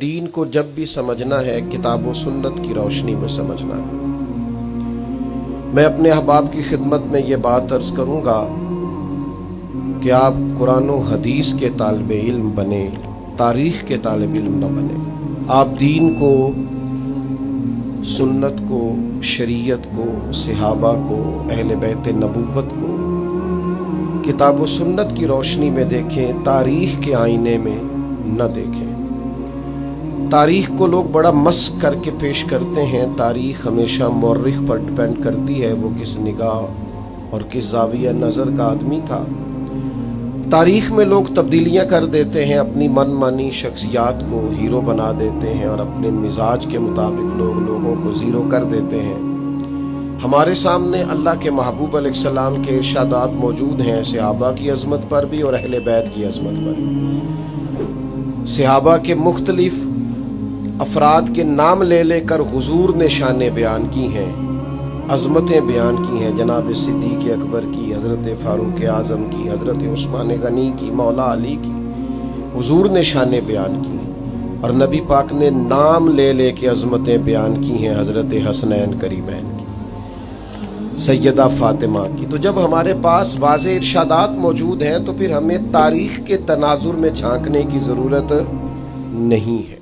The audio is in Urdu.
دین کو جب بھی سمجھنا ہے کتاب و سنت کی روشنی میں سمجھنا ہے۔ میں اپنے احباب کی خدمت میں یہ بات عرض کروں گا کہ آپ قرآن و حدیث کے طالب علم بنیں، تاریخ کے طالب علم نہ بنیں۔ آپ دین کو، سنت کو، شریعت کو، صحابہ کو، اہل بیت نبوت کو کتاب و سنت کی روشنی میں دیکھیں، تاریخ کے آئینے میں نہ دیکھیں۔ تاریخ کو لوگ بڑا مسخ کر کے پیش کرتے ہیں۔ تاریخ ہمیشہ مورخ پر ڈیپینڈ کرتی ہے، وہ کس نگاہ اور کس زاویہ نظر کا آدمی تھا۔ تاریخ میں لوگ تبدیلیاں کر دیتے ہیں، اپنی من مانی شخصیات کو ہیرو بنا دیتے ہیں اور اپنے مزاج کے مطابق لوگوں کو زیرو کر دیتے ہیں۔ ہمارے سامنے اللہ کے محبوب علیہ السلام کے ارشادات موجود ہیں، صحابہ کی عظمت پر بھی اور اہل بیت کی عظمت پر بھی۔ صحابہ کے مختلف افراد کے نام لے لے کر حضور نے شانیں بیان کی ہیں، عظمتیں بیان کی ہیں، جناب صدیق اکبر کی، حضرت فاروق اعظم کی، حضرت عثمان غنی کی، مولا علی کی، حضور نے شانیں بیان کی ہیں۔ اور نبی پاک نے نام لے لے کے عظمتیں بیان کی ہیں، حضرت حسنین کریمین کی، سیدہ فاطمہ کی۔ تو جب ہمارے پاس واضح ارشادات موجود ہیں تو پھر ہمیں تاریخ کے تناظر میں جھانکنے کی ضرورت نہیں ہے۔